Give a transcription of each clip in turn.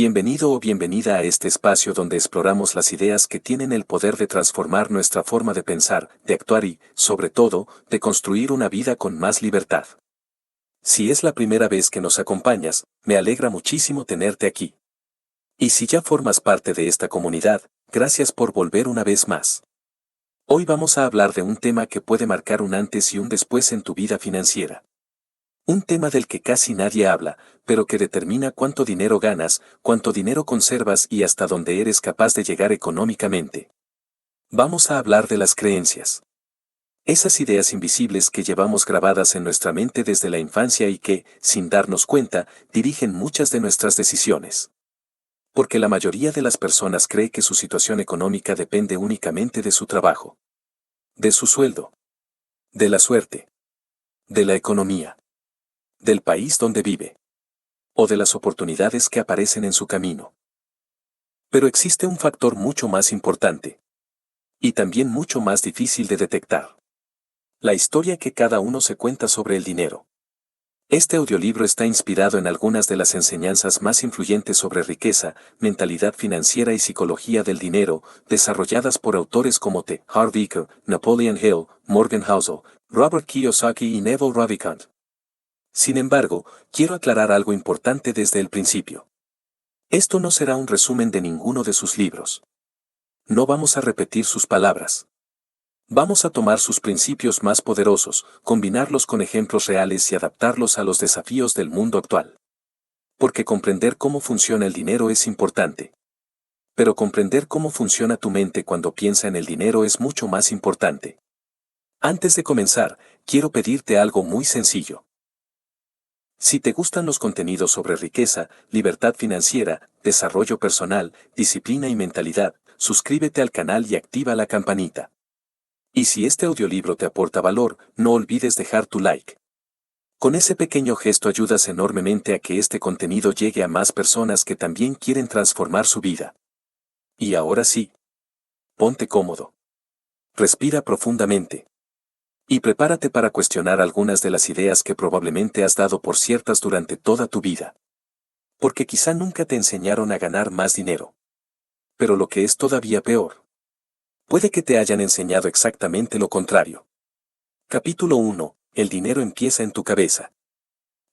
Bienvenido o bienvenida a este espacio donde exploramos las ideas que tienen el poder de transformar nuestra forma de pensar, de actuar y, sobre todo, de construir una vida con más libertad. Si es la primera vez que nos acompañas, me alegra muchísimo tenerte aquí. Y si ya formas parte de esta comunidad, gracias por volver una vez más. Hoy vamos a hablar de un tema que puede marcar un antes y un después en tu vida financiera. Un tema del que casi nadie habla, pero que determina cuánto dinero ganas, cuánto dinero conservas y hasta dónde eres capaz de llegar económicamente. Vamos a hablar de las creencias. Esas ideas invisibles que llevamos grabadas en nuestra mente desde la infancia y que, sin darnos cuenta, dirigen muchas de nuestras decisiones. Porque la mayoría de las personas cree que su situación económica depende únicamente de su trabajo, de su sueldo, de la suerte, de la economía, del país donde vive, o de las oportunidades que aparecen en su camino. Pero existe un factor mucho más importante, y también mucho más difícil de detectar. La historia que cada uno se cuenta sobre el dinero. Este audiolibro está inspirado en algunas de las enseñanzas más influyentes sobre riqueza, mentalidad financiera y psicología del dinero, desarrolladas por autores como T. Harv Eker, Napoleon Hill, Morgan Housel, Robert Kiyosaki y Neville Ravikant. Sin embargo, quiero aclarar algo importante desde el principio. Esto no será un resumen de ninguno de sus libros. No vamos a repetir sus palabras. Vamos a tomar sus principios más poderosos, combinarlos con ejemplos reales y adaptarlos a los desafíos del mundo actual. Porque comprender cómo funciona el dinero es importante. Pero comprender cómo funciona tu mente cuando piensa en el dinero es mucho más importante. Antes de comenzar, quiero pedirte algo muy sencillo. Si te gustan los contenidos sobre riqueza, libertad financiera, desarrollo personal, disciplina y mentalidad, suscríbete al canal y activa la campanita. Y si este audiolibro te aporta valor, no olvides dejar tu like. Con ese pequeño gesto ayudas enormemente a que este contenido llegue a más personas que también quieren transformar su vida. Y ahora sí. Ponte cómodo. Respira profundamente. Y prepárate para cuestionar algunas de las ideas que probablemente has dado por ciertas durante toda tu vida. Porque quizá nunca te enseñaron a ganar más dinero. Pero lo que es todavía peor, puede que te hayan enseñado exactamente lo contrario. Capítulo 1. El dinero empieza en tu cabeza.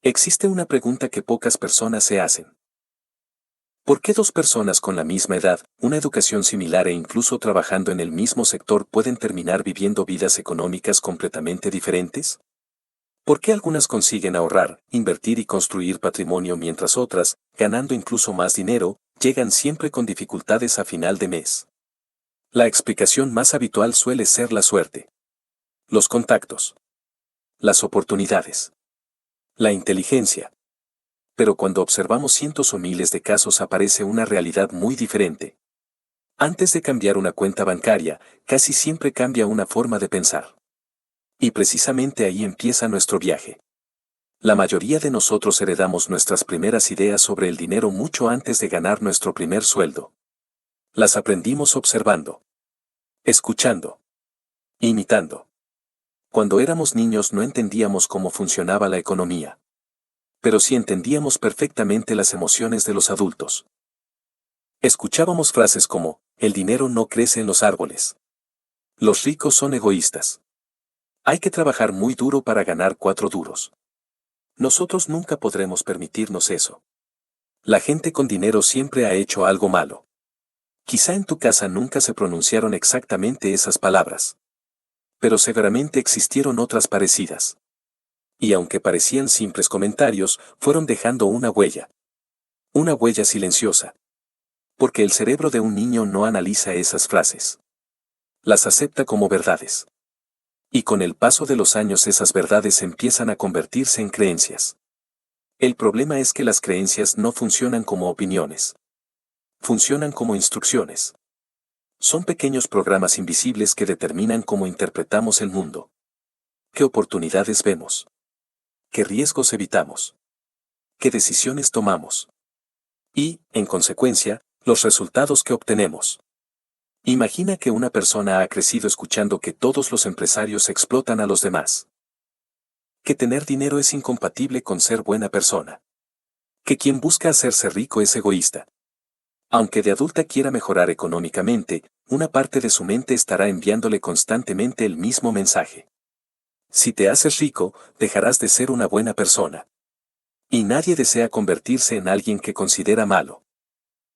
Existe una pregunta que pocas personas se hacen. ¿Por qué dos personas con la misma edad, una educación similar e incluso trabajando en el mismo sector pueden terminar viviendo vidas económicas completamente diferentes? ¿Por qué algunas consiguen ahorrar, invertir y construir patrimonio mientras otras, ganando incluso más dinero, llegan siempre con dificultades a final de mes? La explicación más habitual suele ser la suerte, los contactos, las oportunidades, la inteligencia. Pero cuando observamos cientos o miles de casos aparece una realidad muy diferente. Antes de cambiar una cuenta bancaria, casi siempre cambia una forma de pensar. Y precisamente ahí empieza nuestro viaje. La mayoría de nosotros heredamos nuestras primeras ideas sobre el dinero mucho antes de ganar nuestro primer sueldo. Las aprendimos observando, escuchando, imitando. Cuando éramos niños no entendíamos cómo funcionaba la economía. Pero sí entendíamos perfectamente las emociones de los adultos. Escuchábamos frases como, el dinero no crece en los árboles. Los ricos son egoístas. Hay que trabajar muy duro para ganar 4 duros. Nosotros nunca podremos permitirnos eso. La gente con dinero siempre ha hecho algo malo. Quizá en tu casa nunca se pronunciaron exactamente esas palabras. Pero seguramente existieron otras parecidas. Y aunque parecían simples comentarios, fueron dejando una huella. Una huella silenciosa. Porque el cerebro de un niño no analiza esas frases. Las acepta como verdades. Y con el paso de los años esas verdades empiezan a convertirse en creencias. El problema es que las creencias no funcionan como opiniones. Funcionan como instrucciones. Son pequeños programas invisibles que determinan cómo interpretamos el mundo. ¿Qué oportunidades vemos? ¿Qué riesgos evitamos? ¿Qué decisiones tomamos? Y, en consecuencia, los resultados que obtenemos. Imagina que una persona ha crecido escuchando que todos los empresarios explotan a los demás. Que tener dinero es incompatible con ser buena persona. Que quien busca hacerse rico es egoísta. Aunque de adulta quiera mejorar económicamente, una parte de su mente estará enviándole constantemente el mismo mensaje. Si te haces rico, dejarás de ser una buena persona. Y nadie desea convertirse en alguien que considera malo.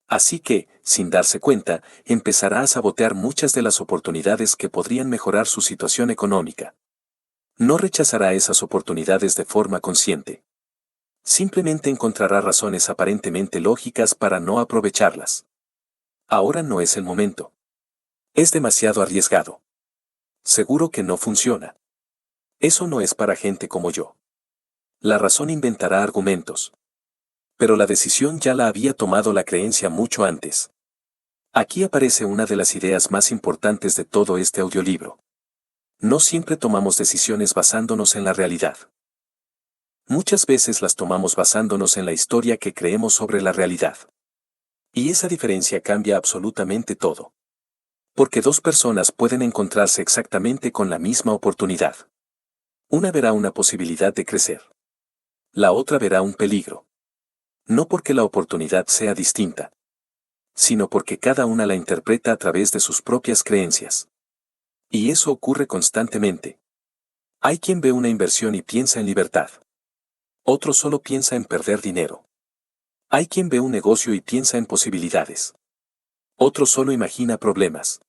Así que, sin darse cuenta, empezará a sabotear muchas de las oportunidades que podrían mejorar su situación económica. No rechazará esas oportunidades de forma consciente. Simplemente encontrará razones aparentemente lógicas para no aprovecharlas. Ahora no es el momento. Es demasiado arriesgado. Seguro que no funciona. Eso no es para gente como yo. La razón inventará argumentos. Pero la decisión ya la había tomado la creencia mucho antes. Aquí aparece una de las ideas más importantes de todo este audiolibro. No siempre tomamos decisiones basándonos en la realidad. Muchas veces las tomamos basándonos en la historia que creemos sobre la realidad. Y esa diferencia cambia absolutamente todo. Porque dos personas pueden encontrarse exactamente con la misma oportunidad. Una verá una posibilidad de crecer. La otra verá un peligro. No porque la oportunidad sea distinta, sino porque cada una la interpreta a través de sus propias creencias. Y eso ocurre constantemente. Hay quien ve una inversión y piensa en libertad. Otro solo piensa en perder dinero. Hay quien ve un negocio y piensa en posibilidades. Otro solo imagina problemas.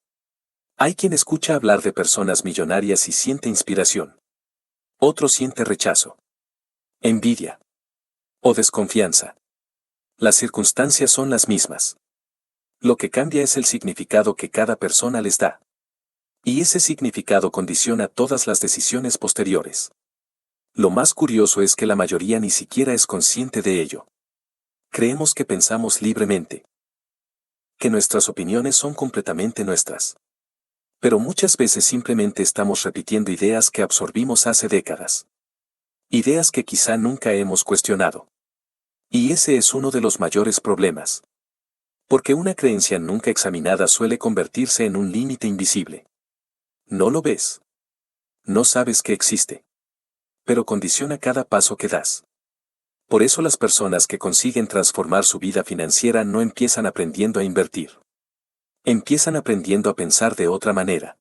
Hay quien escucha hablar de personas millonarias y siente inspiración. Otro siente rechazo, envidia o desconfianza. Las circunstancias son las mismas. Lo que cambia es el significado que cada persona les da. Y ese significado condiciona todas las decisiones posteriores. Lo más curioso es que la mayoría ni siquiera es consciente de ello. Creemos que pensamos libremente. Que nuestras opiniones son completamente nuestras. Pero muchas veces simplemente estamos repitiendo ideas que absorbimos hace décadas. Ideas que quizá nunca hemos cuestionado. Y ese es uno de los mayores problemas. Porque una creencia nunca examinada suele convertirse en un límite invisible. No lo ves. No sabes que existe. Pero condiciona cada paso que das. Por eso las personas que consiguen transformar su vida financiera no empiezan aprendiendo a invertir. Empiezan aprendiendo a pensar de otra manera.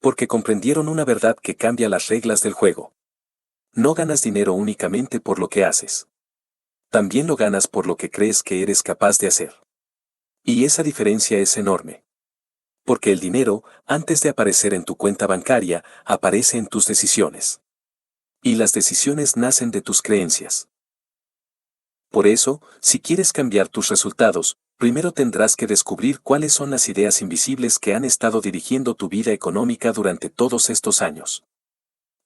Porque comprendieron una verdad que cambia las reglas del juego. No ganas dinero únicamente por lo que haces. También lo ganas por lo que crees que eres capaz de hacer. Y esa diferencia es enorme. Porque el dinero, antes de aparecer en tu cuenta bancaria, aparece en tus decisiones. Y las decisiones nacen de tus creencias. Por eso, si quieres cambiar tus resultados, primero tendrás que descubrir cuáles son las ideas invisibles que han estado dirigiendo tu vida económica durante todos estos años.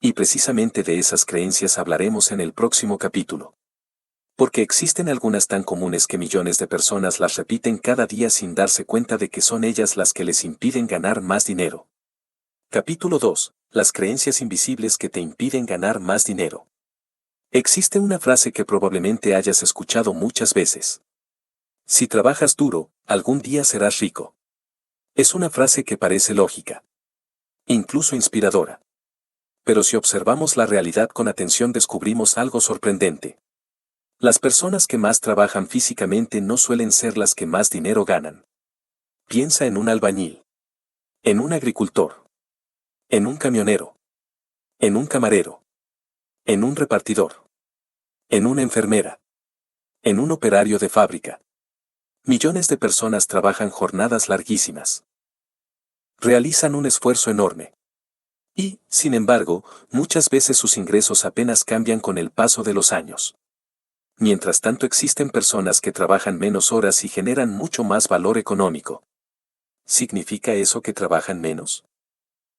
Y precisamente de esas creencias hablaremos en el próximo capítulo. Porque existen algunas tan comunes que millones de personas las repiten cada día sin darse cuenta de que son ellas las que les impiden ganar más dinero. Capítulo 2. Las creencias invisibles que te impiden ganar más dinero. Existe una frase que probablemente hayas escuchado muchas veces. Si trabajas duro, algún día serás rico. Es una frase que parece lógica. Incluso inspiradora. Pero si observamos la realidad con atención descubrimos algo sorprendente. Las personas que más trabajan físicamente no suelen ser las que más dinero ganan. Piensa en un albañil. En un agricultor. En un camionero. En un camarero. En un repartidor. En una enfermera. En un operario de fábrica. Millones de personas trabajan jornadas larguísimas. Realizan un esfuerzo enorme. Y, sin embargo, muchas veces sus ingresos apenas cambian con el paso de los años. Mientras tanto existen personas que trabajan menos horas y generan mucho más valor económico. ¿Significa eso que trabajan menos?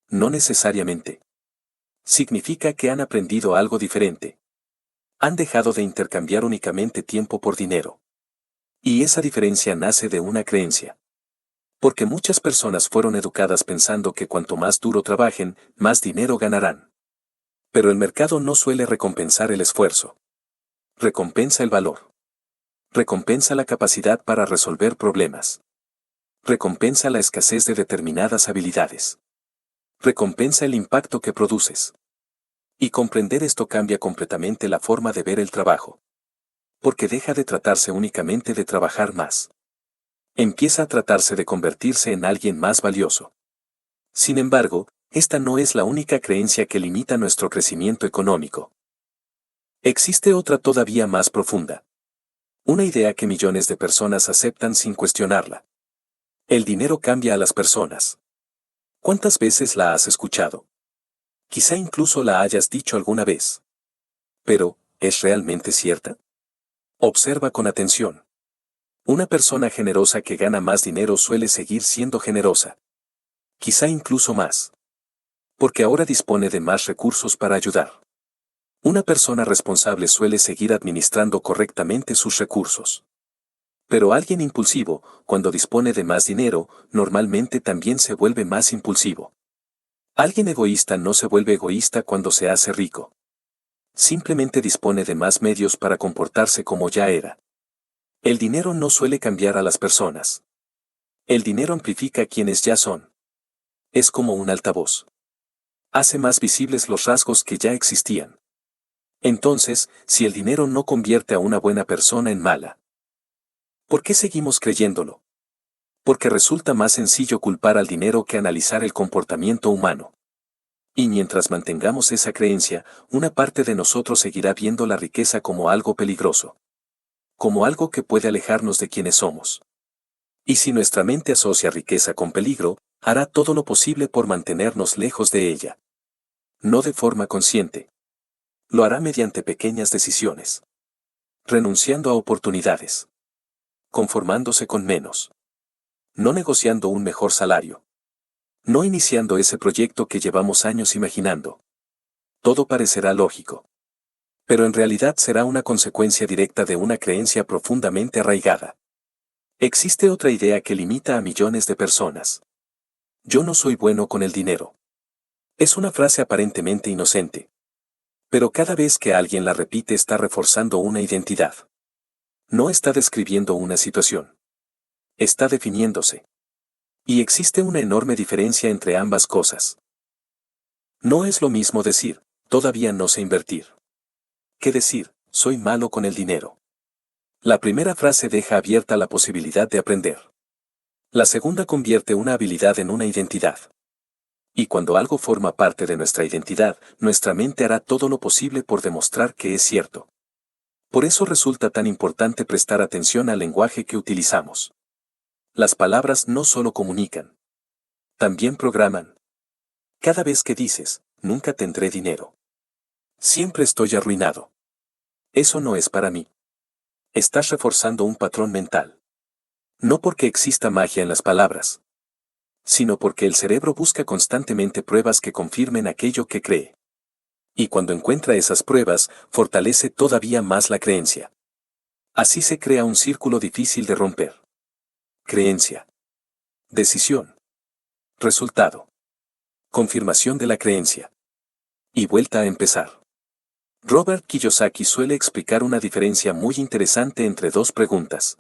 No necesariamente. Significa que han aprendido algo diferente. Han dejado de intercambiar únicamente tiempo por dinero. Y esa diferencia nace de una creencia. Porque muchas personas fueron educadas pensando que cuanto más duro trabajen, más dinero ganarán. Pero el mercado no suele recompensar el esfuerzo. Recompensa el valor. Recompensa la capacidad para resolver problemas. Recompensa la escasez de determinadas habilidades. Recompensa el impacto que produces. Y comprender esto cambia completamente la forma de ver el trabajo. Porque deja de tratarse únicamente de trabajar más. Empieza a tratarse de convertirse en alguien más valioso. Sin embargo, esta no es la única creencia que limita nuestro crecimiento económico. Existe otra todavía más profunda. Una idea que millones de personas aceptan sin cuestionarla. El dinero cambia a las personas. ¿Cuántas veces la has escuchado? Quizá incluso la hayas dicho alguna vez. Pero, ¿es realmente cierta? Observa con atención. Una persona generosa que gana más dinero suele seguir siendo generosa. Quizá incluso más. Porque ahora dispone de más recursos para ayudar. Una persona responsable suele seguir administrando correctamente sus recursos. Pero alguien impulsivo, cuando dispone de más dinero, normalmente también se vuelve más impulsivo. Alguien egoísta no se vuelve egoísta cuando se hace rico. Simplemente dispone de más medios para comportarse como ya era. El dinero no suele cambiar a las personas. El dinero amplifica a quienes ya son. Es como un altavoz. Hace más visibles los rasgos que ya existían. Entonces, si el dinero no convierte a una buena persona en mala, ¿por qué seguimos creyéndolo? Porque resulta más sencillo culpar al dinero que analizar el comportamiento humano. Y mientras mantengamos esa creencia, una parte de nosotros seguirá viendo la riqueza como algo peligroso. Como algo que puede alejarnos de quienes somos. Y si nuestra mente asocia riqueza con peligro, hará todo lo posible por mantenernos lejos de ella. No de forma consciente. Lo hará mediante pequeñas decisiones. Renunciando a oportunidades. Conformándose con menos. No negociando un mejor salario. No iniciando ese proyecto que llevamos años imaginando. Todo parecerá lógico. Pero en realidad será una consecuencia directa de una creencia profundamente arraigada. Existe otra idea que limita a millones de personas. Yo no soy bueno con el dinero. Es una frase aparentemente inocente. Pero cada vez que alguien la repite está reforzando una identidad. No está describiendo una situación. Está definiéndose. Y existe una enorme diferencia entre ambas cosas. No es lo mismo decir, todavía no sé invertir, que decir, soy malo con el dinero. La primera frase deja abierta la posibilidad de aprender. La segunda convierte una habilidad en una identidad. Y cuando algo forma parte de nuestra identidad, nuestra mente hará todo lo posible por demostrar que es cierto. Por eso resulta tan importante prestar atención al lenguaje que utilizamos. Las palabras no solo comunican, también programan. Cada vez que dices, nunca tendré dinero. Siempre estoy arruinado. Eso no es para mí. Estás reforzando un patrón mental. No porque exista magia en las palabras, sino porque el cerebro busca constantemente pruebas que confirmen aquello que cree. Y cuando encuentra esas pruebas, fortalece todavía más la creencia. Así se crea un círculo difícil de romper. Creencia. Decisión. Resultado. Confirmación de la creencia. Y vuelta a empezar. Robert Kiyosaki suele explicar una diferencia muy interesante entre dos preguntas.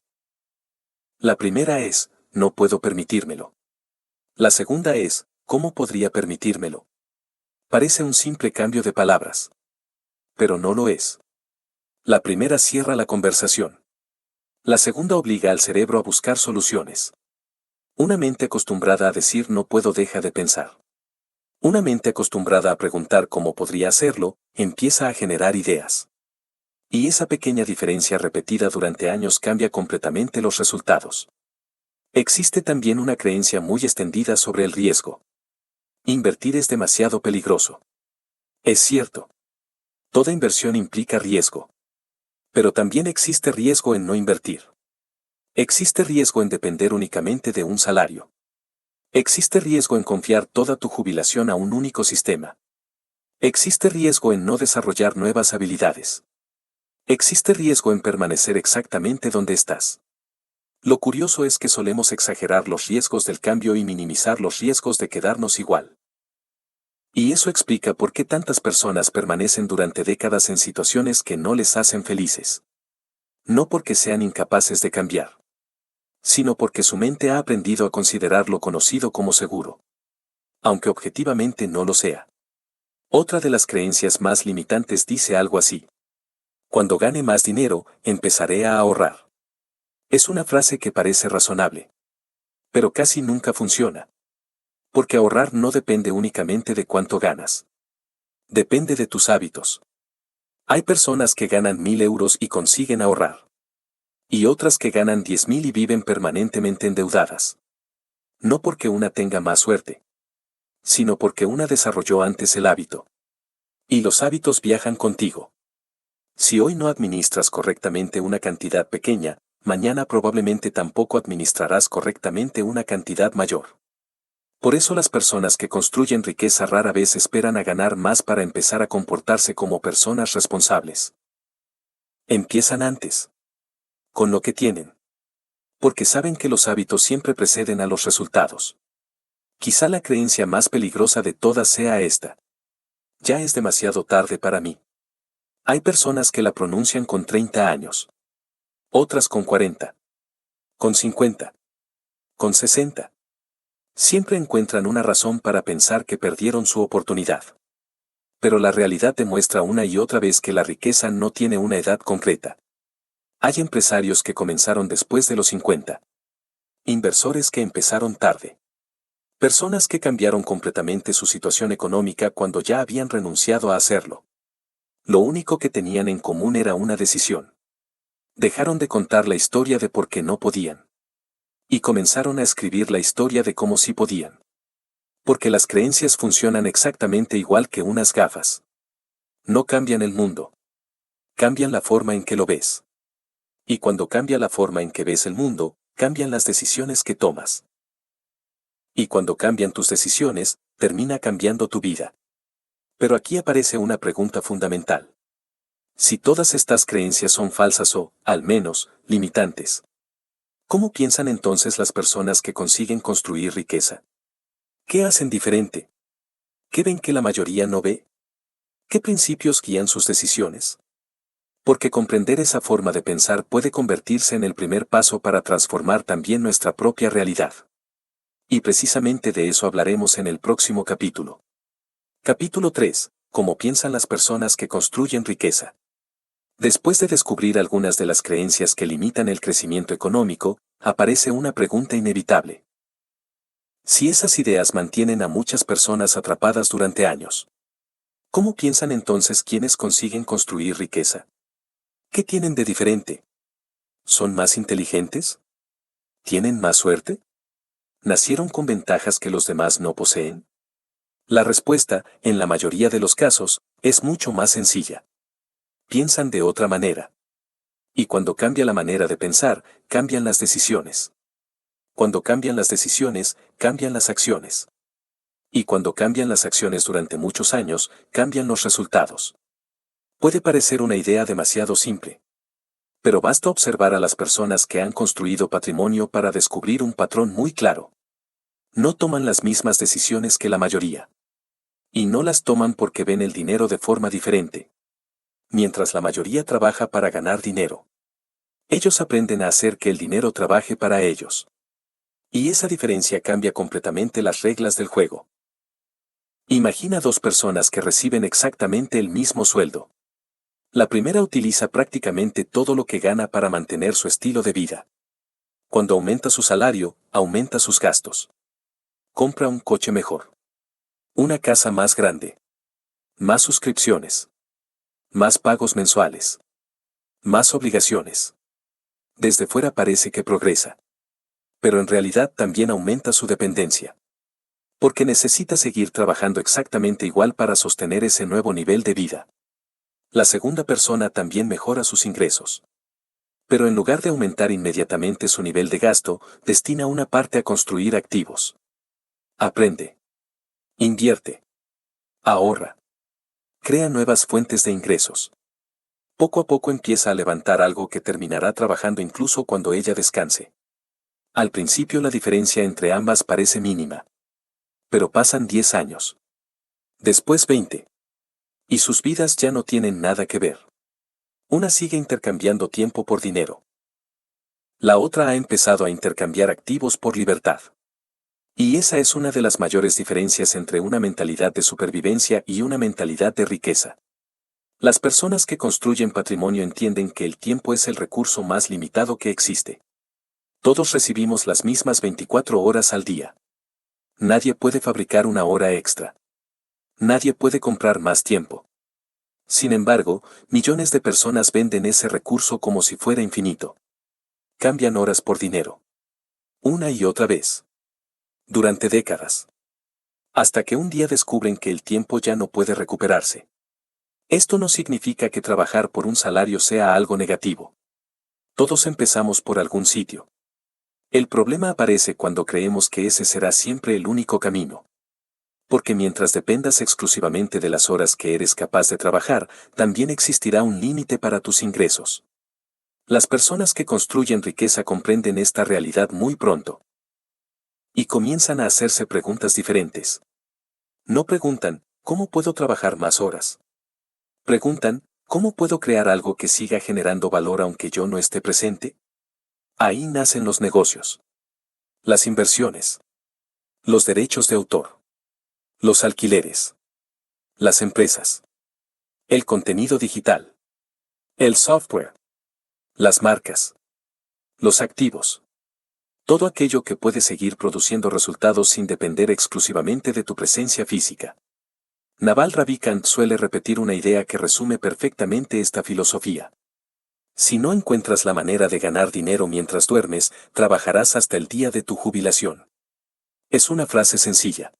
La primera es, no puedo permitírmelo. La segunda es, ¿cómo podría permitírmelo? Parece un simple cambio de palabras. Pero no lo es. La primera cierra la conversación. La segunda obliga al cerebro a buscar soluciones. Una mente acostumbrada a decir no puedo deja de pensar. Una mente acostumbrada a preguntar cómo podría hacerlo, empieza a generar ideas. Y esa pequeña diferencia repetida durante años cambia completamente los resultados. Existe también una creencia muy extendida sobre el riesgo. Invertir es demasiado peligroso. Es cierto. Toda inversión implica riesgo. Pero también existe riesgo en no invertir. Existe riesgo en depender únicamente de un salario. Existe riesgo en confiar toda tu jubilación a un único sistema. Existe riesgo en no desarrollar nuevas habilidades. Existe riesgo en permanecer exactamente donde estás. Lo curioso es que solemos exagerar los riesgos del cambio y minimizar los riesgos de quedarnos igual. Y eso explica por qué tantas personas permanecen durante décadas en situaciones que no les hacen felices. No porque sean incapaces de cambiar, sino porque su mente ha aprendido a considerar lo conocido como seguro, aunque objetivamente no lo sea. Otra de las creencias más limitantes dice algo así. Cuando gane más dinero, empezaré a ahorrar. Es una frase que parece razonable, pero casi nunca funciona. Porque ahorrar no depende únicamente de cuánto ganas. Depende de tus hábitos. Hay personas que ganan 1.000 euros y consiguen ahorrar. Y otras que ganan 10.000 y viven permanentemente endeudadas. No porque una tenga más suerte, sino porque una desarrolló antes el hábito. Y los hábitos viajan contigo. Si hoy no administras correctamente una cantidad pequeña, mañana probablemente tampoco administrarás correctamente una cantidad mayor. Por eso las personas que construyen riqueza rara vez esperan a ganar más para empezar a comportarse como personas responsables. Empiezan antes. Con lo que tienen. Porque saben que los hábitos siempre preceden a los resultados. Quizá la creencia más peligrosa de todas sea esta. Ya es demasiado tarde para mí. Hay personas que la pronuncian con 30 años. Otras con 40. Con 50. Con 60. Siempre encuentran una razón para pensar que perdieron su oportunidad. Pero la realidad demuestra una y otra vez que la riqueza no tiene una edad concreta. Hay empresarios que comenzaron después de los 50. Inversores que empezaron tarde. Personas que cambiaron completamente su situación económica cuando ya habían renunciado a hacerlo. Lo único que tenían en común era una decisión. Dejaron de contar la historia de por qué no podían. Y comenzaron a escribir la historia de cómo sí podían. Porque las creencias funcionan exactamente igual que unas gafas. No cambian el mundo. Cambian la forma en que lo ves. Y cuando cambia la forma en que ves el mundo, cambian las decisiones que tomas. Y cuando cambian tus decisiones, termina cambiando tu vida. Pero aquí aparece una pregunta fundamental. Si todas estas creencias son falsas o, al menos, limitantes, ¿cómo piensan entonces las personas que consiguen construir riqueza? ¿Qué hacen diferente? ¿Qué ven que la mayoría no ve? ¿Qué principios guían sus decisiones? Porque comprender esa forma de pensar puede convertirse en el primer paso para transformar también nuestra propia realidad. Y precisamente de eso hablaremos en el próximo capítulo. Capítulo 3. ¿Cómo piensan las personas que construyen riqueza? Después de descubrir algunas de las creencias que limitan el crecimiento económico, aparece una pregunta inevitable. Si esas ideas mantienen a muchas personas atrapadas durante años, ¿cómo piensan entonces quienes consiguen construir riqueza? ¿Qué tienen de diferente? ¿Son más inteligentes? ¿Tienen más suerte? ¿Nacieron con ventajas que los demás no poseen? La respuesta, en la mayoría de los casos, es mucho más sencilla. Piensan de otra manera. Y cuando cambia la manera de pensar, cambian las decisiones. Cuando cambian las decisiones, cambian las acciones. Y cuando cambian las acciones durante muchos años, cambian los resultados. Puede parecer una idea demasiado simple. Pero basta observar a las personas que han construido patrimonio para descubrir un patrón muy claro. No toman las mismas decisiones que la mayoría. Y no las toman porque ven el dinero de forma diferente. Mientras la mayoría trabaja para ganar dinero, ellos aprenden a hacer que el dinero trabaje para ellos. Y esa diferencia cambia completamente las reglas del juego. Imagina dos personas que reciben exactamente el mismo sueldo. La primera utiliza prácticamente todo lo que gana para mantener su estilo de vida. Cuando aumenta su salario, aumenta sus gastos. Compra un coche mejor. Una casa más grande. Más suscripciones. Más pagos mensuales. Más obligaciones. Desde fuera parece que progresa. Pero en realidad también aumenta su dependencia. Porque necesita seguir trabajando exactamente igual para sostener ese nuevo nivel de vida. La segunda persona también mejora sus ingresos. Pero en lugar de aumentar inmediatamente su nivel de gasto, destina una parte a construir activos. Aprende. Invierte. Ahorra. Crea nuevas fuentes de ingresos. Poco a poco empieza a levantar algo que terminará trabajando incluso cuando ella descanse. Al principio la diferencia entre ambas parece mínima. Pero pasan 10 años. Después 20. Y sus vidas ya no tienen nada que ver. Una sigue intercambiando tiempo por dinero. La otra ha empezado a intercambiar activos por libertad. Y esa es una de las mayores diferencias entre una mentalidad de supervivencia y una mentalidad de riqueza. Las personas que construyen patrimonio entienden que el tiempo es el recurso más limitado que existe. Todos recibimos las mismas 24 horas al día. Nadie puede fabricar una hora extra. Nadie puede comprar más tiempo. Sin embargo, millones de personas venden ese recurso como si fuera infinito. Cambian horas por dinero. Una y otra vez. Durante décadas. Hasta que un día descubren que el tiempo ya no puede recuperarse. Esto no significa que trabajar por un salario sea algo negativo. Todos empezamos por algún sitio. El problema aparece cuando creemos que ese será siempre el único camino. Porque mientras dependas exclusivamente de las horas que eres capaz de trabajar, también existirá un límite para tus ingresos. Las personas que construyen riqueza comprenden esta realidad muy pronto. Y comienzan a hacerse preguntas diferentes. No preguntan, ¿cómo puedo trabajar más horas? Preguntan, ¿cómo puedo crear algo que siga generando valor aunque yo no esté presente? Ahí nacen los negocios. Las inversiones. Los derechos de autor. Los alquileres. Las empresas. El contenido digital. El software. Las marcas. Los activos. Todo aquello que puede seguir produciendo resultados sin depender exclusivamente de tu presencia física. Naval Ravikant suele repetir una idea que resume perfectamente esta filosofía. Si no encuentras la manera de ganar dinero mientras duermes, trabajarás hasta el día de tu jubilación. Es una frase sencilla,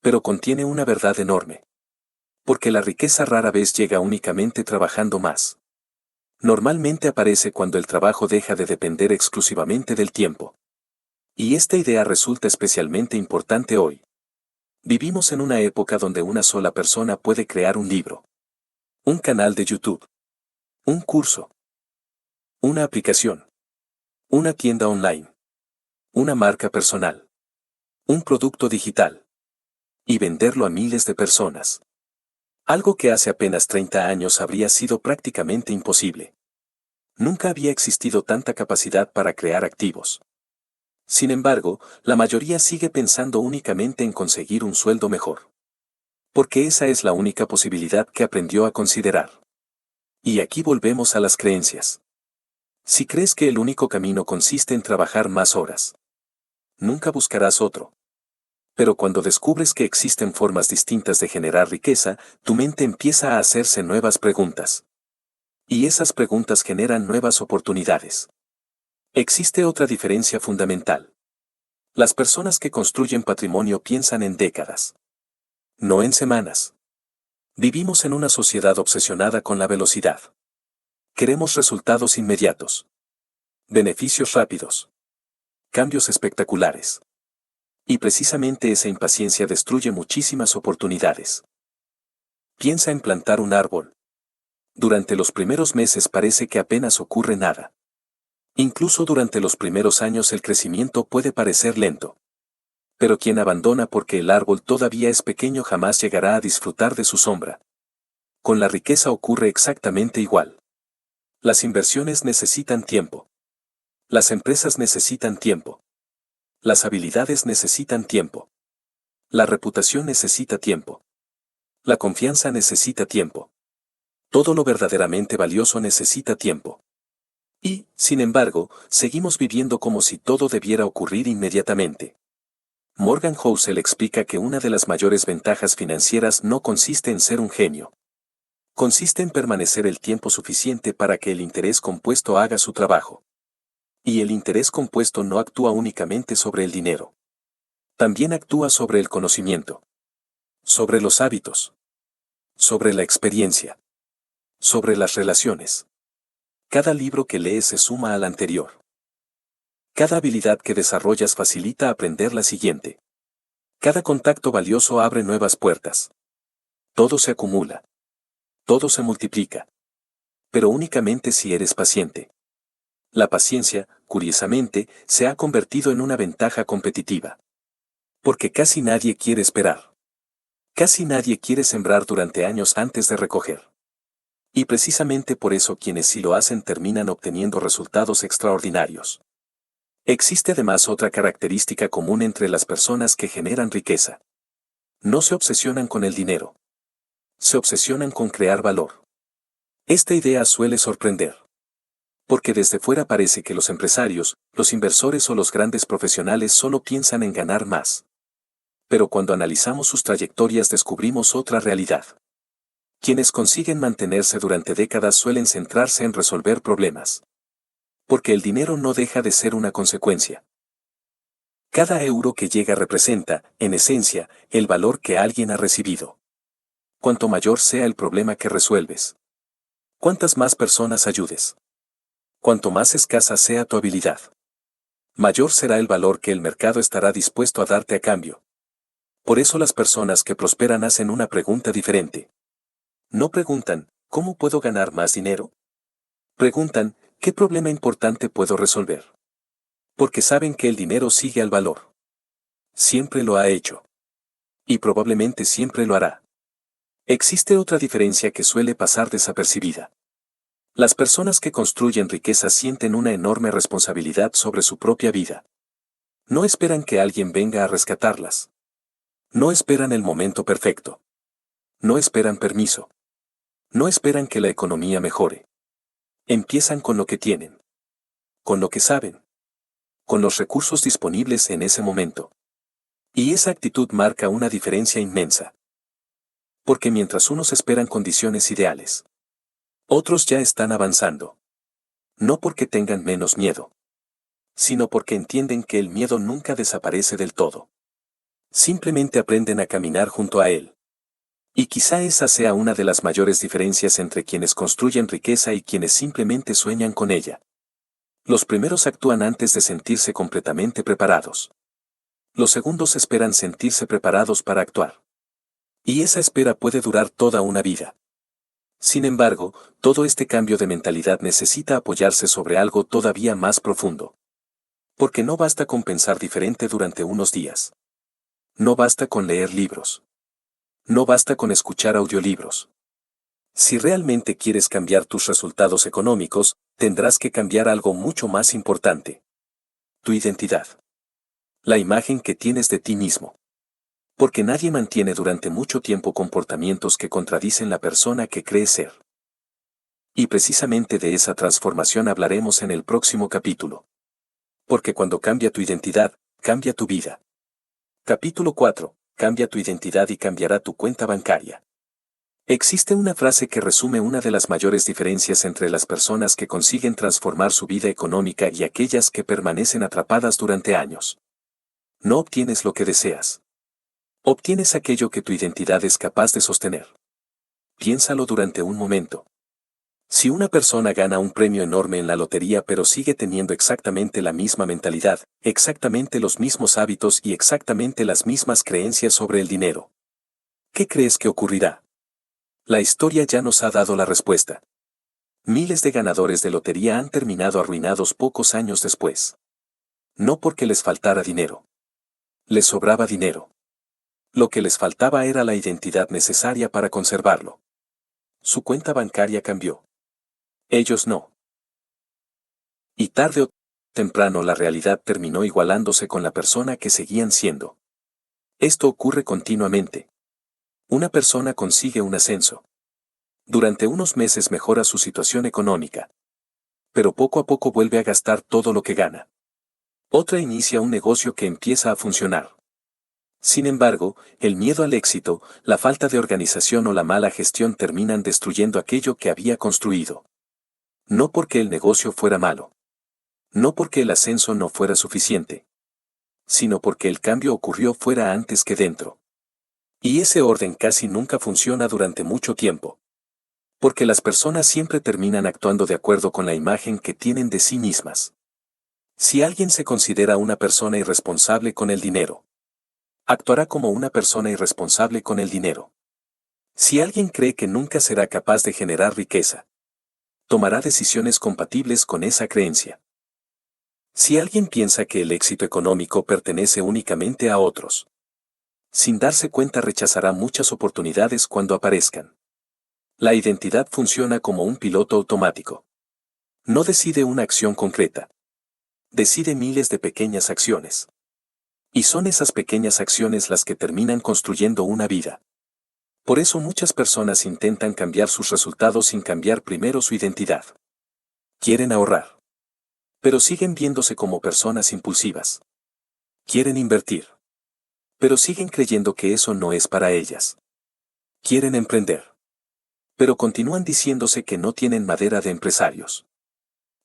pero contiene una verdad enorme. Porque la riqueza rara vez llega únicamente trabajando más. Normalmente aparece cuando el trabajo deja de depender exclusivamente del tiempo. Y esta idea resulta especialmente importante hoy. Vivimos en una época donde una sola persona puede crear un libro, un canal de YouTube, un curso, una aplicación, una tienda online, una marca personal, un producto digital, y venderlo a miles de personas. Algo que hace apenas 30 años habría sido prácticamente imposible. Nunca había existido tanta capacidad para crear activos. Sin embargo, la mayoría sigue pensando únicamente en conseguir un sueldo mejor. Porque esa es la única posibilidad que aprendió a considerar. Y aquí volvemos a las creencias. Si crees que el único camino consiste en trabajar más horas, nunca buscarás otro. Pero cuando descubres que existen formas distintas de generar riqueza, tu mente empieza a hacerse nuevas preguntas. Y esas preguntas generan nuevas oportunidades. Existe otra diferencia fundamental. Las personas que construyen patrimonio piensan en décadas, no en semanas. Vivimos en una sociedad obsesionada con la velocidad. Queremos resultados inmediatos. Beneficios rápidos. Cambios espectaculares. Y precisamente esa impaciencia destruye muchísimas oportunidades. Piensa en plantar un árbol. Durante los primeros meses parece que apenas ocurre nada. Incluso durante los primeros años el crecimiento puede parecer lento. Pero quien abandona porque el árbol todavía es pequeño jamás llegará a disfrutar de su sombra. Con la riqueza ocurre exactamente igual. Las inversiones necesitan tiempo. Las empresas necesitan tiempo. Las habilidades necesitan tiempo. La reputación necesita tiempo. La confianza necesita tiempo. Todo lo verdaderamente valioso necesita tiempo. Y, sin embargo, seguimos viviendo como si todo debiera ocurrir inmediatamente. Morgan Housel explica que una de las mayores ventajas financieras no consiste en ser un genio. Consiste en permanecer el tiempo suficiente para que el interés compuesto haga su trabajo. Y el interés compuesto no actúa únicamente sobre el dinero. También actúa sobre el conocimiento. Sobre los hábitos. Sobre la experiencia. Sobre las relaciones. Cada libro que lees se suma al anterior. Cada habilidad que desarrollas facilita aprender la siguiente. Cada contacto valioso abre nuevas puertas. Todo se acumula. Todo se multiplica. Pero únicamente si eres paciente. La paciencia, curiosamente, se ha convertido en una ventaja competitiva. Porque casi nadie quiere esperar. Casi nadie quiere sembrar durante años antes de recoger. Y precisamente por eso quienes sí lo hacen terminan obteniendo resultados extraordinarios. Existe además otra característica común entre las personas que generan riqueza. No se obsesionan con el dinero. Se obsesionan con crear valor. Esta idea suele sorprender. Porque desde fuera parece que los empresarios, los inversores o los grandes profesionales solo piensan en ganar más. Pero cuando analizamos sus trayectorias descubrimos otra realidad. Quienes consiguen mantenerse durante décadas suelen centrarse en resolver problemas. Porque el dinero no deja de ser una consecuencia. Cada euro que llega representa, en esencia, el valor que alguien ha recibido. Cuanto mayor sea el problema que resuelves, cuantas más personas ayudes, cuanto más escasa sea tu habilidad, mayor será el valor que el mercado estará dispuesto a darte a cambio. Por eso las personas que prosperan hacen una pregunta diferente. No preguntan, ¿cómo puedo ganar más dinero? Preguntan, ¿qué problema importante puedo resolver? Porque saben que el dinero sigue al valor. Siempre lo ha hecho. Y probablemente siempre lo hará. Existe otra diferencia que suele pasar desapercibida. Las personas que construyen riqueza sienten una enorme responsabilidad sobre su propia vida. No esperan que alguien venga a rescatarlas. No esperan el momento perfecto. No esperan permiso. No esperan que la economía mejore. Empiezan con lo que tienen. Con lo que saben. Con los recursos disponibles en ese momento. Y esa actitud marca una diferencia inmensa. Porque mientras unos esperan condiciones ideales, otros ya están avanzando. No porque tengan menos miedo, sino porque entienden que el miedo nunca desaparece del todo. Simplemente aprenden a caminar junto a él. Y quizá esa sea una de las mayores diferencias entre quienes construyen riqueza y quienes simplemente sueñan con ella. Los primeros actúan antes de sentirse completamente preparados. Los segundos esperan sentirse preparados para actuar. Y esa espera puede durar toda una vida. Sin embargo, todo este cambio de mentalidad necesita apoyarse sobre algo todavía más profundo. Porque no basta con pensar diferente durante unos días. No basta con leer libros. No basta con escuchar audiolibros. Si realmente quieres cambiar tus resultados económicos, tendrás que cambiar algo mucho más importante. Tu identidad. La imagen que tienes de ti mismo. Porque nadie mantiene durante mucho tiempo comportamientos que contradicen la persona que cree ser. Y precisamente de esa transformación hablaremos en el próximo capítulo. Porque cuando cambia tu identidad, cambia tu vida. Capítulo 4. Cambia tu identidad y cambiará tu cuenta bancaria. Existe una frase que resume una de las mayores diferencias entre las personas que consiguen transformar su vida económica y aquellas que permanecen atrapadas durante años. No obtienes lo que deseas. Obtienes aquello que tu identidad es capaz de sostener. Piénsalo durante un momento. Si una persona gana un premio enorme en la lotería pero sigue teniendo exactamente la misma mentalidad, exactamente los mismos hábitos y exactamente las mismas creencias sobre el dinero, ¿qué crees que ocurrirá? La historia ya nos ha dado la respuesta. Miles de ganadores de lotería han terminado arruinados pocos años después. No porque les faltara dinero. Les sobraba dinero. Lo que les faltaba era la identidad necesaria para conservarlo. Su cuenta bancaria cambió. Ellos no. Y tarde o temprano la realidad terminó igualándose con la persona que seguían siendo. Esto ocurre continuamente. Una persona consigue un ascenso. Durante unos meses mejora su situación económica. Pero poco a poco vuelve a gastar todo lo que gana. Otra inicia un negocio que empieza a funcionar. Sin embargo, el miedo al éxito, la falta de organización o la mala gestión terminan destruyendo aquello que había construido. No porque el negocio fuera malo. No porque el ascenso no fuera suficiente. Sino porque el cambio ocurrió fuera antes que dentro. Y ese orden casi nunca funciona durante mucho tiempo. Porque las personas siempre terminan actuando de acuerdo con la imagen que tienen de sí mismas. Si alguien se considera una persona irresponsable con el dinero, actuará como una persona irresponsable con el dinero. Si alguien cree que nunca será capaz de generar riqueza, tomará decisiones compatibles con esa creencia. Si alguien piensa que el éxito económico pertenece únicamente a otros, sin darse cuenta rechazará muchas oportunidades cuando aparezcan. La identidad funciona como un piloto automático. No decide una acción concreta. Decide miles de pequeñas acciones. Y son esas pequeñas acciones las que terminan construyendo una vida. Por eso muchas personas intentan cambiar sus resultados sin cambiar primero su identidad. Quieren ahorrar. Pero siguen viéndose como personas impulsivas. Quieren invertir. Pero siguen creyendo que eso no es para ellas. Quieren emprender. Pero continúan diciéndose que no tienen madera de empresarios.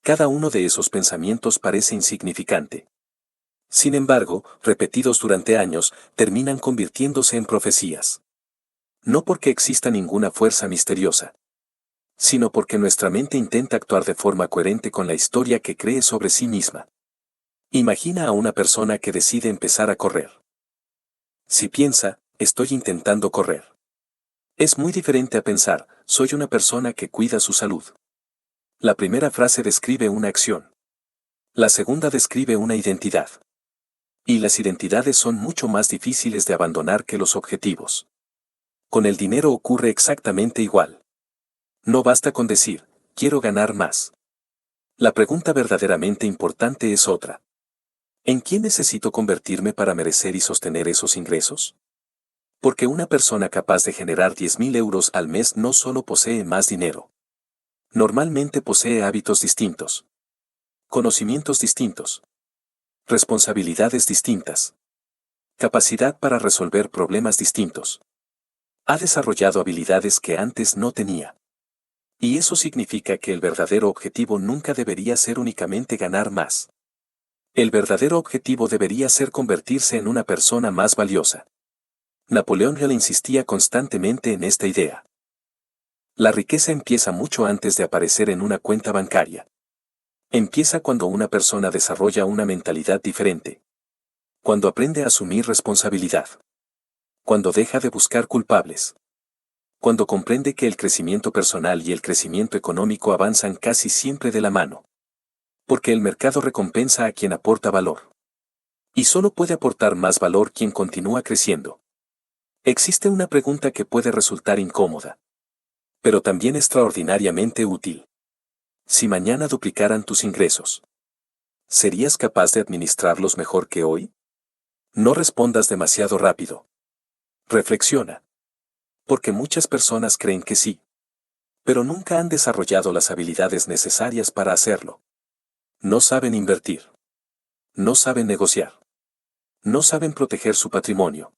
Cada uno de esos pensamientos parece insignificante. Sin embargo, repetidos durante años, terminan convirtiéndose en profecías. No porque exista ninguna fuerza misteriosa, sino porque nuestra mente intenta actuar de forma coherente con la historia que cree sobre sí misma. Imagina a una persona que decide empezar a correr. Si piensa, estoy intentando correr. Es muy diferente a pensar, soy una persona que cuida su salud. La primera frase describe una acción. La segunda describe una identidad. Y las identidades son mucho más difíciles de abandonar que los objetivos. Con el dinero ocurre exactamente igual. No basta con decir, quiero ganar más. La pregunta verdaderamente importante es otra. ¿En quién necesito convertirme para merecer y sostener esos ingresos? Porque una persona capaz de generar 10.000 euros al mes no solo posee más dinero. Normalmente posee hábitos distintos. Conocimientos distintos. Responsabilidades distintas. Capacidad para resolver problemas distintos. Ha desarrollado habilidades que antes no tenía. Y eso significa que el verdadero objetivo nunca debería ser únicamente ganar más. El verdadero objetivo debería ser convertirse en una persona más valiosa. Napoleón Hill insistía constantemente en esta idea. La riqueza empieza mucho antes de aparecer en una cuenta bancaria. Empieza cuando una persona desarrolla una mentalidad diferente. Cuando aprende a asumir responsabilidad. Cuando deja de buscar culpables. Cuando comprende que el crecimiento personal y el crecimiento económico avanzan casi siempre de la mano. Porque el mercado recompensa a quien aporta valor. Y solo puede aportar más valor quien continúa creciendo. Existe una pregunta que puede resultar incómoda, pero también extraordinariamente útil. Si mañana duplicaran tus ingresos, ¿serías capaz de administrarlos mejor que hoy? No respondas demasiado rápido. Reflexiona. Porque muchas personas creen que sí, pero nunca han desarrollado las habilidades necesarias para hacerlo. No saben invertir. No saben negociar. No saben proteger su patrimonio.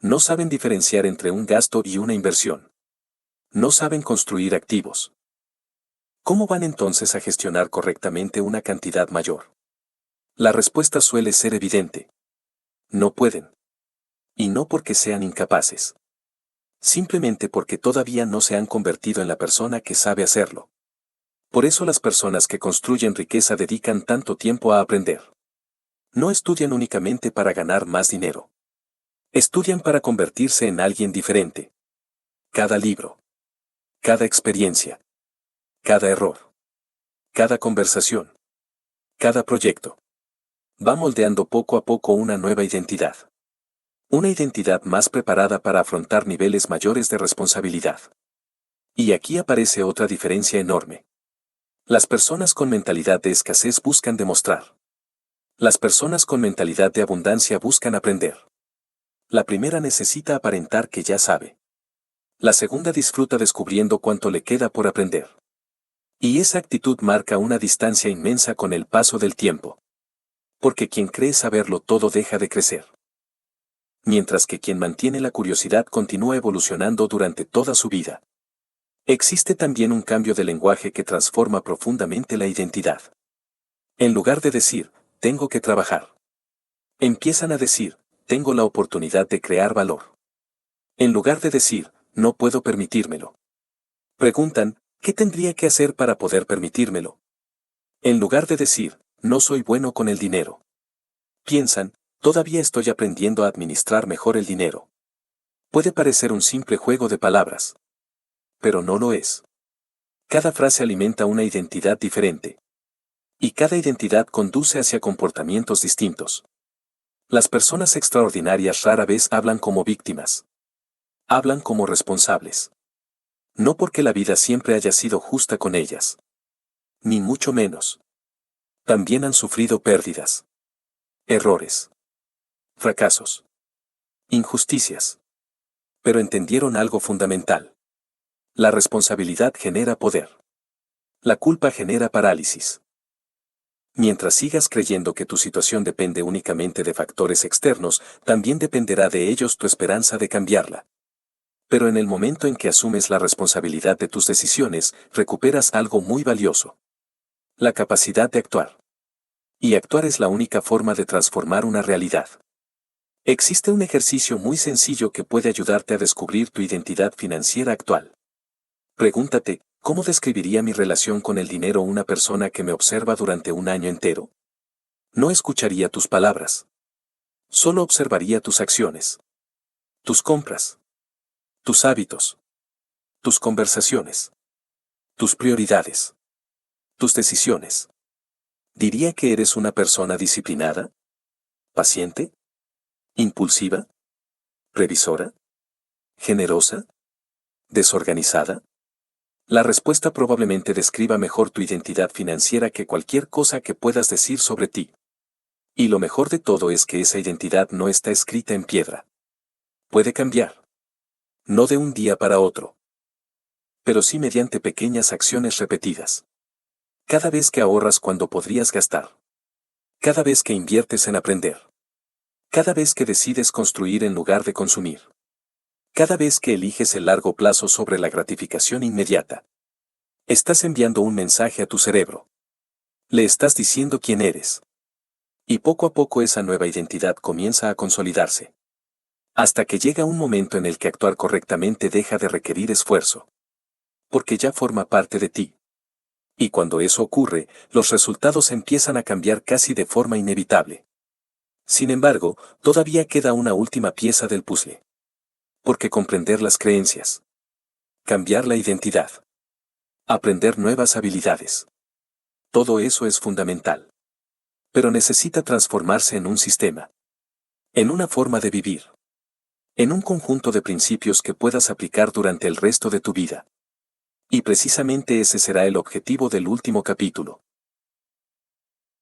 No saben diferenciar entre un gasto y una inversión. No saben construir activos. ¿Cómo van entonces a gestionar correctamente una cantidad mayor? La respuesta suele ser evidente. No pueden. Y no porque sean incapaces. Simplemente porque todavía no se han convertido en la persona que sabe hacerlo. Por eso las personas que construyen riqueza dedican tanto tiempo a aprender. No estudian únicamente para ganar más dinero. Estudian para convertirse en alguien diferente. Cada libro. Cada experiencia. Cada error. Cada conversación. Cada proyecto. Va moldeando poco a poco una nueva identidad. Una identidad más preparada para afrontar niveles mayores de responsabilidad. Y aquí aparece otra diferencia enorme. Las personas con mentalidad de escasez buscan demostrar. Las personas con mentalidad de abundancia buscan aprender. La primera necesita aparentar que ya sabe. La segunda disfruta descubriendo cuánto le queda por aprender. Y esa actitud marca una distancia inmensa con el paso del tiempo. Porque quien cree saberlo todo deja de crecer. Mientras que quien mantiene la curiosidad continúa evolucionando durante toda su vida. Existe también un cambio de lenguaje que transforma profundamente la identidad. En lugar de decir, tengo que trabajar, empiezan a decir, tengo la oportunidad de crear valor. En lugar de decir, no puedo permitírmelo. Preguntan, ¿qué tendría que hacer para poder permitírmelo? En lugar de decir, no soy bueno con el dinero. Piensan, todavía estoy aprendiendo a administrar mejor el dinero. Puede parecer un simple juego de palabras. Pero no lo es. Cada frase alimenta una identidad diferente. Y cada identidad conduce hacia comportamientos distintos. Las personas extraordinarias rara vez hablan como víctimas. Hablan como responsables. No porque la vida siempre haya sido justa con ellas. Ni mucho menos. También han sufrido pérdidas. Errores. Fracasos. Injusticias. Pero entendieron algo fundamental. La responsabilidad genera poder. La culpa genera parálisis. Mientras sigas creyendo que tu situación depende únicamente de factores externos, también dependerá de ellos tu esperanza de cambiarla. Pero en el momento en que asumes la responsabilidad de tus decisiones, recuperas algo muy valioso: la capacidad de actuar. Y actuar es la única forma de transformar una realidad. Existe un ejercicio muy sencillo que puede ayudarte a descubrir tu identidad financiera actual. Pregúntate: ¿cómo describiría mi relación con el dinero una persona que me observa durante un año entero? No escucharía tus palabras. Solo observaría tus acciones, tus compras, tus hábitos, tus conversaciones, tus prioridades, tus decisiones. ¿Diría que eres una persona disciplinada? ¿Paciente? ¿Impulsiva? ¿Previsora? ¿Generosa? ¿Desorganizada? La respuesta probablemente describa mejor tu identidad financiera que cualquier cosa que puedas decir sobre ti. Y lo mejor de todo es que esa identidad no está escrita en piedra. Puede cambiar. No de un día para otro, pero sí mediante pequeñas acciones repetidas. Cada vez que ahorras cuando podrías gastar. Cada vez que inviertes en aprender. Cada vez que decides construir en lugar de consumir. Cada vez que eliges el largo plazo sobre la gratificación inmediata. Estás enviando un mensaje a tu cerebro. Le estás diciendo quién eres. Y poco a poco esa nueva identidad comienza a consolidarse. Hasta que llega un momento en el que actuar correctamente deja de requerir esfuerzo. Porque ya forma parte de ti. Y cuando eso ocurre, los resultados empiezan a cambiar casi de forma inevitable. Sin embargo, todavía queda una última pieza del puzzle. Porque comprender las creencias. Cambiar la identidad. Aprender nuevas habilidades. Todo eso es fundamental. Pero necesita transformarse en un sistema. En una forma de vivir. En un conjunto de principios que puedas aplicar durante el resto de tu vida. Y precisamente ese será el objetivo del último capítulo.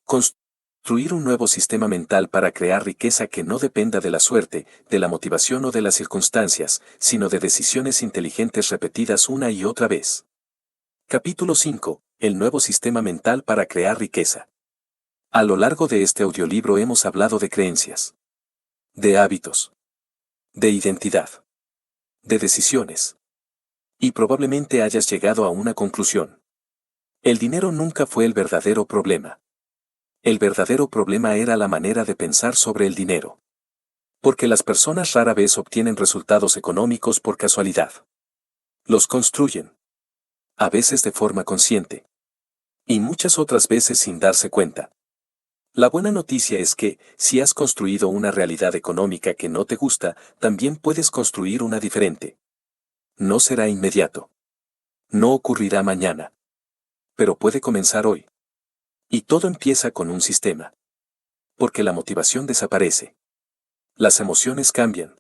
Construir un nuevo sistema mental para crear riqueza que no dependa de la suerte, de la motivación o de las circunstancias, sino de decisiones inteligentes repetidas una y otra vez. Capítulo 5. El nuevo sistema mental para crear riqueza. A lo largo de este audiolibro hemos hablado de creencias, de hábitos, de identidad, de decisiones. Y probablemente hayas llegado a una conclusión. El dinero nunca fue el verdadero problema. El verdadero problema era la manera de pensar sobre el dinero. Porque las personas rara vez obtienen resultados económicos por casualidad. Los construyen. A veces de forma consciente. Y muchas otras veces sin darse cuenta. La buena noticia es que, si has construido una realidad económica que no te gusta, también puedes construir una diferente. No será inmediato. No ocurrirá mañana. Pero puede comenzar hoy. Y todo empieza con un sistema. Porque la motivación desaparece. Las emociones cambian.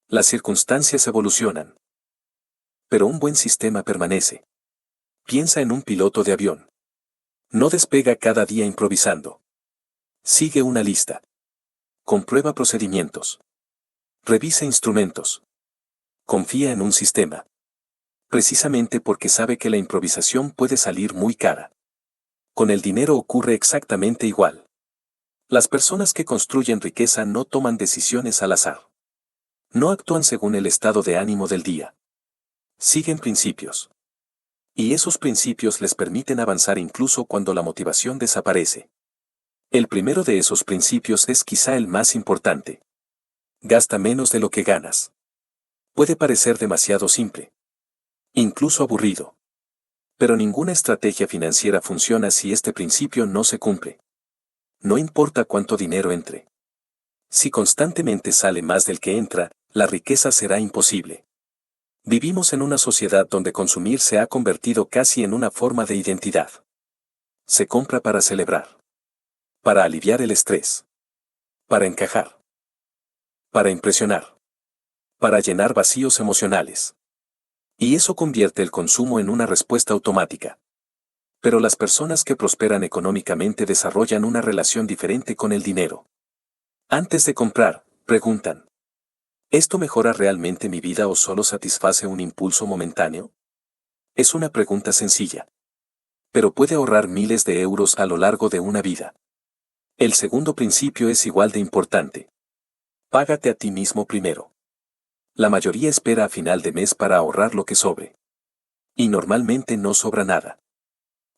Las circunstancias evolucionan. Pero un buen sistema permanece. Piensa en un piloto de avión. No despega cada día improvisando. Sigue una lista. Comprueba procedimientos. Revisa instrumentos. Confía en un sistema. Precisamente porque sabe que la improvisación puede salir muy cara. Con el dinero ocurre exactamente igual. Las personas que construyen riqueza no toman decisiones al azar. No actúan según el estado de ánimo del día. Siguen principios. Y esos principios les permiten avanzar incluso cuando la motivación desaparece. El primero de esos principios es quizá el más importante. Gasta menos de lo que ganas. Puede parecer demasiado simple. Incluso aburrido. Pero ninguna estrategia financiera funciona si este principio no se cumple. No importa cuánto dinero entre. Si constantemente sale más del que entra, la riqueza será imposible. Vivimos en una sociedad donde consumir se ha convertido casi en una forma de identidad. Se compra para celebrar. Para aliviar el estrés. Para encajar. Para impresionar. Para llenar vacíos emocionales. Y eso convierte el consumo en una respuesta automática. Pero las personas que prosperan económicamente desarrollan una relación diferente con el dinero. Antes de comprar, preguntan: ¿esto mejora realmente mi vida o solo satisface un impulso momentáneo? Es una pregunta sencilla. pero puede ahorrar miles de euros a lo largo de una vida. El segundo principio es igual de importante. Págate a ti mismo primero. La mayoría espera a final de mes para ahorrar lo que sobre. Y normalmente no sobra nada.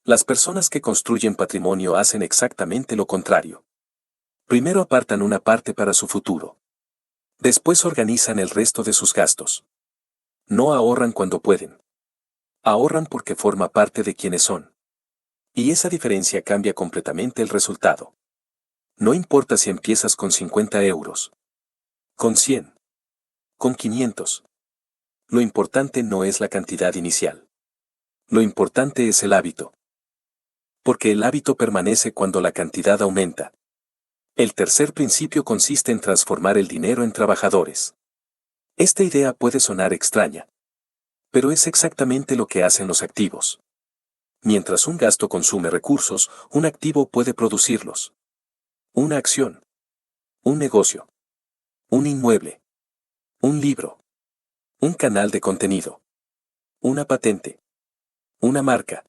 Las personas que construyen patrimonio hacen exactamente lo contrario. Primero apartan una parte para su futuro. Después organizan el resto de sus gastos. No ahorran cuando pueden. Ahorran porque forma parte de quienes son. Y esa diferencia cambia completamente el resultado. No importa si empiezas con 50 euros, con 100, con 500. Lo importante no es la cantidad inicial. Lo importante es el hábito. Porque el hábito permanece cuando la cantidad aumenta. El tercer principio consiste en transformar el dinero en trabajadores. Esta idea puede sonar extraña, pero es exactamente lo que hacen los activos. Mientras un gasto consume recursos, un activo puede producirlos. Una acción, un negocio, un inmueble, un libro, un canal de contenido, una patente, una marca,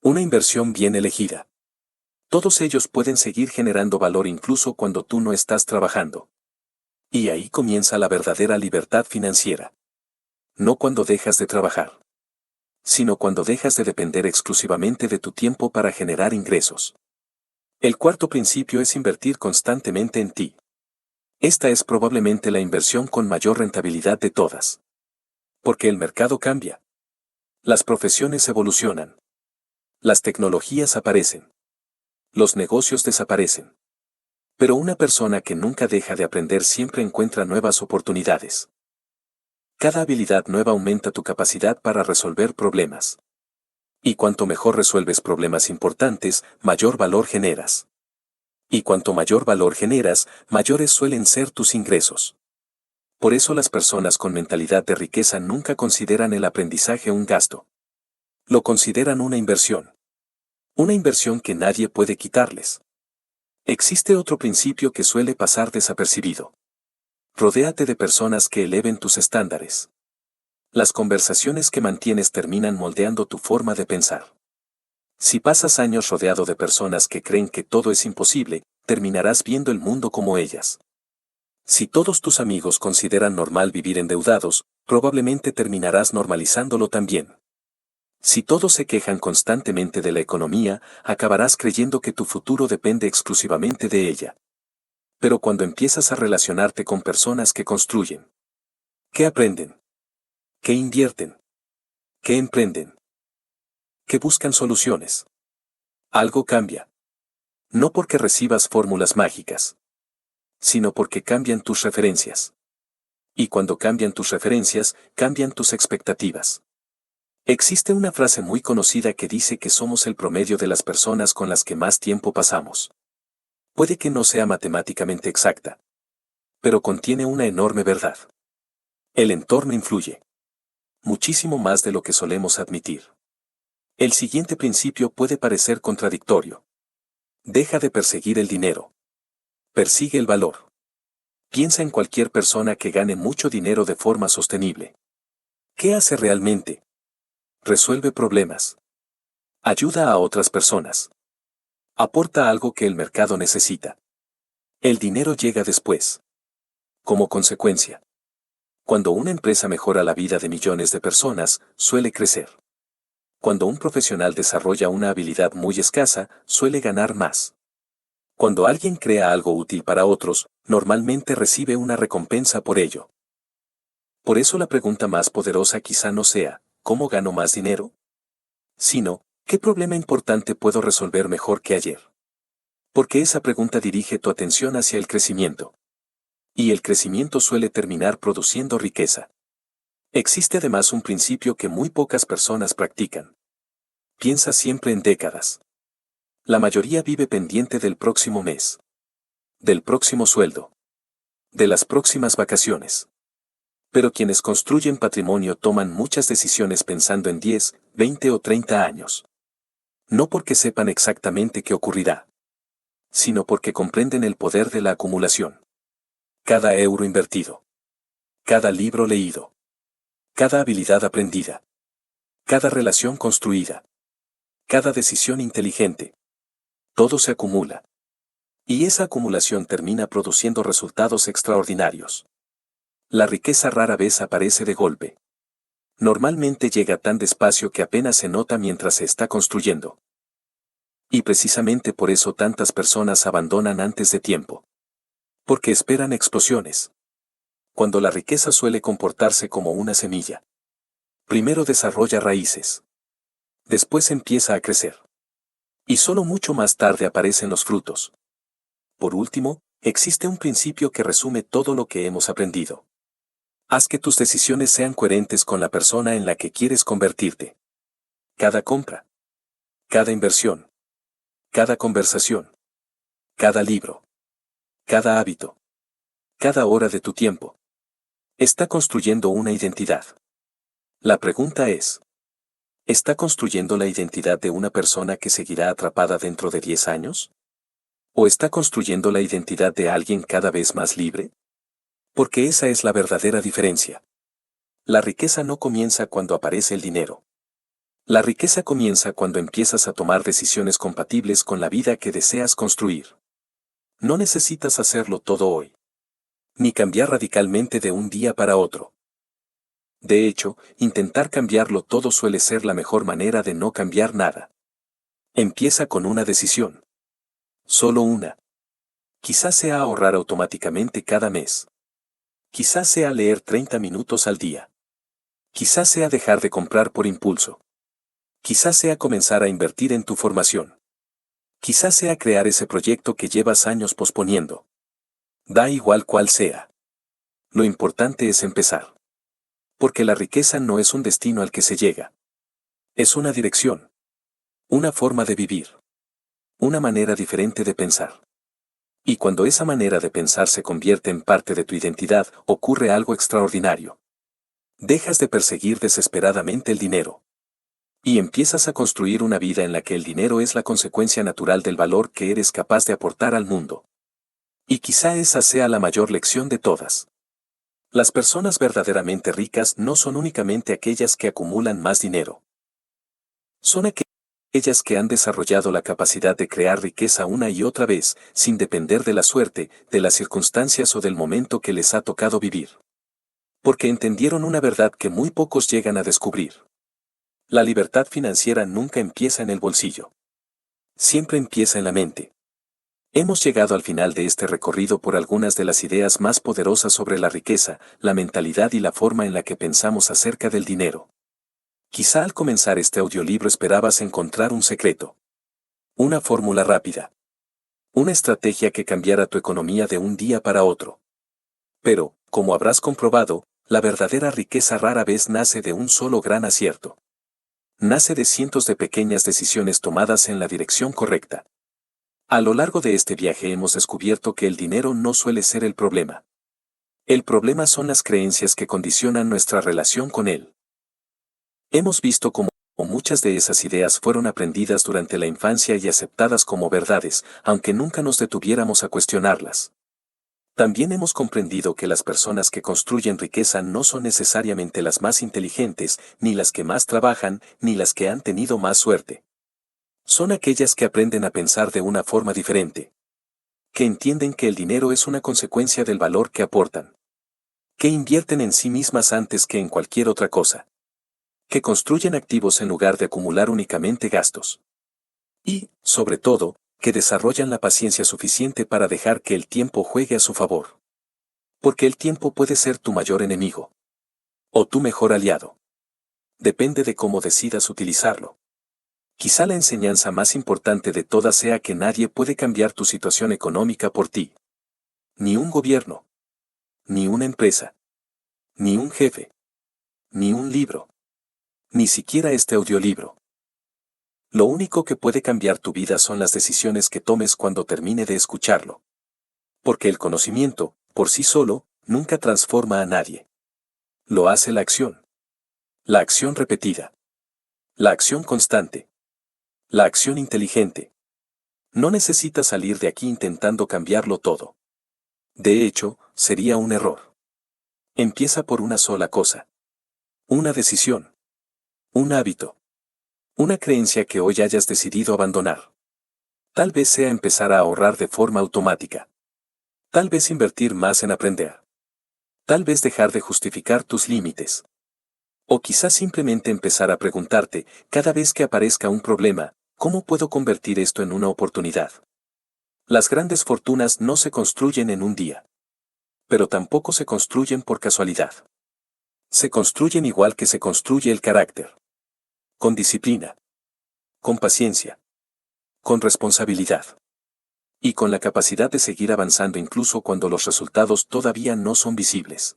una inversión bien elegida. Todos ellos pueden seguir generando valor incluso cuando tú no estás trabajando. Y ahí comienza la verdadera libertad financiera. No cuando dejas de trabajar, sino cuando dejas de depender exclusivamente de tu tiempo para generar ingresos. El cuarto principio es invertir constantemente en ti. Esta es probablemente la inversión con mayor rentabilidad de todas. Porque el mercado cambia. Las profesiones evolucionan. Las tecnologías aparecen. Los negocios desaparecen. Pero una persona que nunca deja de aprender siempre encuentra nuevas oportunidades. Cada habilidad nueva aumenta tu capacidad para resolver problemas. Y cuanto mejor resuelves problemas importantes, mayor valor generas. Y cuanto mayor valor generas, mayores suelen ser tus ingresos. Por eso las personas con mentalidad de riqueza nunca consideran el aprendizaje un gasto. Lo consideran una inversión. Una inversión que nadie puede quitarles. Existe otro principio que suele pasar desapercibido. Rodéate de personas que eleven tus estándares. Las conversaciones que mantienes terminan moldeando tu forma de pensar. Si pasas años rodeado de personas que creen que todo es imposible, terminarás viendo el mundo como ellas. Si todos tus amigos consideran normal vivir endeudados, probablemente terminarás normalizándolo también. Si todos se quejan constantemente de la economía, acabarás creyendo que tu futuro depende exclusivamente de ella. Pero cuando empiezas a relacionarte con personas que construyen, que aprenden, que invierten, que emprenden, que buscan soluciones, algo cambia. No porque recibas fórmulas mágicas, sino porque cambian tus referencias. Y cuando cambian tus referencias, cambian tus expectativas. Existe una frase muy conocida que dice que somos el promedio de las personas con las que más tiempo pasamos. Puede que no sea matemáticamente exacta, pero contiene una enorme verdad. El entorno influye. Muchísimo más de lo que solemos admitir. El siguiente principio puede parecer contradictorio. Deja de perseguir el dinero. Persigue el valor. Piensa en cualquier persona que gane mucho dinero de forma sostenible. ¿Qué hace realmente? Resuelve problemas. Ayuda a otras personas. Aporta algo que el mercado necesita. El dinero llega después. Como consecuencia. Cuando una empresa mejora la vida de millones de personas, suele crecer. Cuando un profesional desarrolla una habilidad muy escasa, suele ganar más. Cuando alguien crea algo útil para otros, normalmente recibe una recompensa por ello. Por eso la pregunta más poderosa quizá no sea, ¿cómo gano más dinero? Sino, ¿qué problema importante puedo resolver mejor que ayer? Porque esa pregunta dirige tu atención hacia el crecimiento. Y el crecimiento suele terminar produciendo riqueza. Existe además un principio que muy pocas personas practican. Piensa siempre en décadas. La mayoría vive pendiente del próximo mes, del próximo sueldo, de las próximas vacaciones. Pero quienes construyen patrimonio toman muchas decisiones pensando en 10, 20 o 30 años. No porque sepan exactamente qué ocurrirá, sino porque comprenden el poder de la acumulación. Cada euro invertido, cada libro leído, cada habilidad aprendida, cada relación construida, cada decisión inteligente. Todo se acumula. Y esa acumulación termina produciendo resultados extraordinarios. La riqueza rara vez aparece de golpe. Normalmente llega tan despacio que apenas se nota mientras se está construyendo. Y precisamente por eso tantas personas abandonan antes de tiempo. Porque esperan explosiones. Cuando la riqueza suele comportarse como una semilla. Primero desarrolla raíces. Después empieza a crecer. Y solo mucho más tarde aparecen los frutos. Por último, existe un principio que resume todo lo que hemos aprendido. Haz que tus decisiones sean coherentes con la persona en la que quieres convertirte. Cada compra. Cada inversión. Cada conversación. Cada libro. Cada hábito. Cada hora de tu tiempo. Está construyendo una identidad. La pregunta es, ¿está construyendo la identidad de una persona que seguirá atrapada dentro de 10 años? ¿O está construyendo la identidad de alguien cada vez más libre? Porque esa es la verdadera diferencia. La riqueza no comienza cuando aparece el dinero. La riqueza comienza cuando empiezas a tomar decisiones compatibles con la vida que deseas construir. No necesitas hacerlo todo hoy. Ni cambiar radicalmente de un día para otro. De hecho, intentar cambiarlo todo suele ser la mejor manera de no cambiar nada. Empieza con una decisión. Solo una. Quizás sea ahorrar automáticamente cada mes. Quizás sea leer 30 minutos al día. Quizás sea dejar de comprar por impulso. Quizás sea comenzar a invertir en tu formación. Quizás sea crear ese proyecto que llevas años posponiendo. Da igual cuál sea. Lo importante es empezar. Porque la riqueza no es un destino al que se llega. Es una dirección. Una forma de vivir. Una manera diferente de pensar. Y cuando esa manera de pensar se convierte en parte de tu identidad, ocurre algo extraordinario. Dejas de perseguir desesperadamente el dinero. Y empiezas a construir una vida en la que el dinero es la consecuencia natural del valor que eres capaz de aportar al mundo. Y quizá esa sea la mayor lección de todas. Las personas verdaderamente ricas no son únicamente aquellas que acumulan más dinero. Son aquellas que han desarrollado la capacidad de crear riqueza una y otra vez, sin depender de la suerte, de las circunstancias o del momento que les ha tocado vivir. Porque entendieron una verdad que muy pocos llegan a descubrir. La libertad financiera nunca empieza en el bolsillo. Siempre empieza en la mente. Hemos llegado al final de este recorrido por algunas de las ideas más poderosas sobre la riqueza, la mentalidad y la forma en la que pensamos acerca del dinero. Quizá al comenzar este audiolibro esperabas encontrar un secreto. Una fórmula rápida. Una estrategia que cambiara tu economía de un día para otro. Pero, como habrás comprobado, la verdadera riqueza rara vez nace de un solo gran acierto. Nace de cientos de pequeñas decisiones tomadas en la dirección correcta. A lo largo de este viaje hemos descubierto que el dinero no suele ser el problema. El problema son las creencias que condicionan nuestra relación con él. Hemos visto cómo muchas de esas ideas fueron aprendidas durante la infancia y aceptadas como verdades, aunque nunca nos detuviéramos a cuestionarlas. También hemos comprendido que las personas que construyen riqueza no son necesariamente las más inteligentes, ni las que más trabajan, ni las que han tenido más suerte. Son aquellas que aprenden a pensar de una forma diferente. Que entienden que el dinero es una consecuencia del valor que aportan. Que invierten en sí mismas antes que en cualquier otra cosa. Que construyen activos en lugar de acumular únicamente gastos. Y, sobre todo, que desarrollan la paciencia suficiente para dejar que el tiempo juegue a su favor. Porque el tiempo puede ser tu mayor enemigo. O tu mejor aliado. Depende de cómo decidas utilizarlo. Quizá la enseñanza más importante de todas sea que nadie puede cambiar tu situación económica por ti. Ni un gobierno. Ni una empresa. Ni un jefe. Ni un libro. Ni siquiera este audiolibro. Lo único que puede cambiar tu vida son las decisiones que tomes cuando termine de escucharlo. Porque el conocimiento, por sí solo, nunca transforma a nadie. Lo hace la acción. La acción repetida. La acción constante. La acción inteligente. No necesitas salir de aquí intentando cambiarlo todo. De hecho, sería un error. Empieza por una sola cosa. Una decisión. Un hábito. Una creencia que hoy hayas decidido abandonar. Tal vez sea empezar a ahorrar de forma automática. Tal vez invertir más en aprender. Tal vez dejar de justificar tus límites. O quizás simplemente empezar a preguntarte, cada vez que aparezca un problema, ¿cómo puedo convertir esto en una oportunidad? Las grandes fortunas no se construyen en un día. Pero tampoco se construyen por casualidad. Se construyen igual que se construye el carácter. Con disciplina. Con paciencia. Con responsabilidad. Y con la capacidad de seguir avanzando incluso cuando los resultados todavía no son visibles.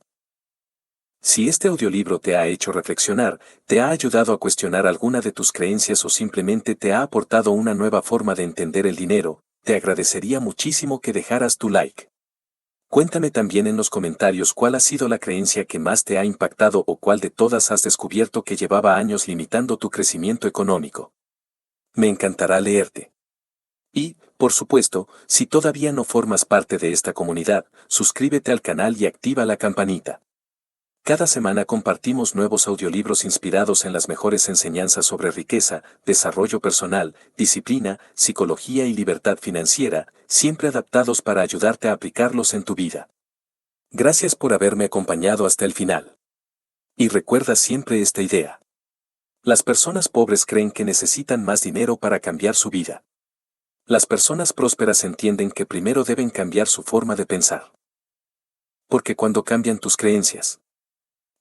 Si este audiolibro te ha hecho reflexionar, te ha ayudado a cuestionar alguna de tus creencias o simplemente te ha aportado una nueva forma de entender el dinero, te agradecería muchísimo que dejaras tu like. Cuéntame también en los comentarios cuál ha sido la creencia que más te ha impactado o cuál de todas has descubierto que llevaba años limitando tu crecimiento económico. Me encantará leerte. Y, por supuesto, si todavía no formas parte de esta comunidad, suscríbete al canal y activa la campanita. Cada semana compartimos nuevos audiolibros inspirados en las mejores enseñanzas sobre riqueza, desarrollo personal, disciplina, psicología y libertad financiera, siempre adaptados para ayudarte a aplicarlos en tu vida. Gracias por haberme acompañado hasta el final. Y recuerda siempre esta idea. Las personas pobres creen que necesitan más dinero para cambiar su vida. Las personas prósperas entienden que primero deben cambiar su forma de pensar. Porque cuando cambian tus creencias,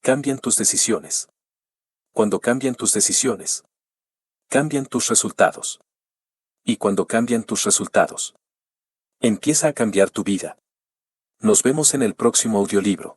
cambian tus decisiones. Cuando cambian tus decisiones, cambian tus resultados. Y cuando cambian tus resultados, empieza a cambiar tu vida. Nos vemos en el próximo audiolibro.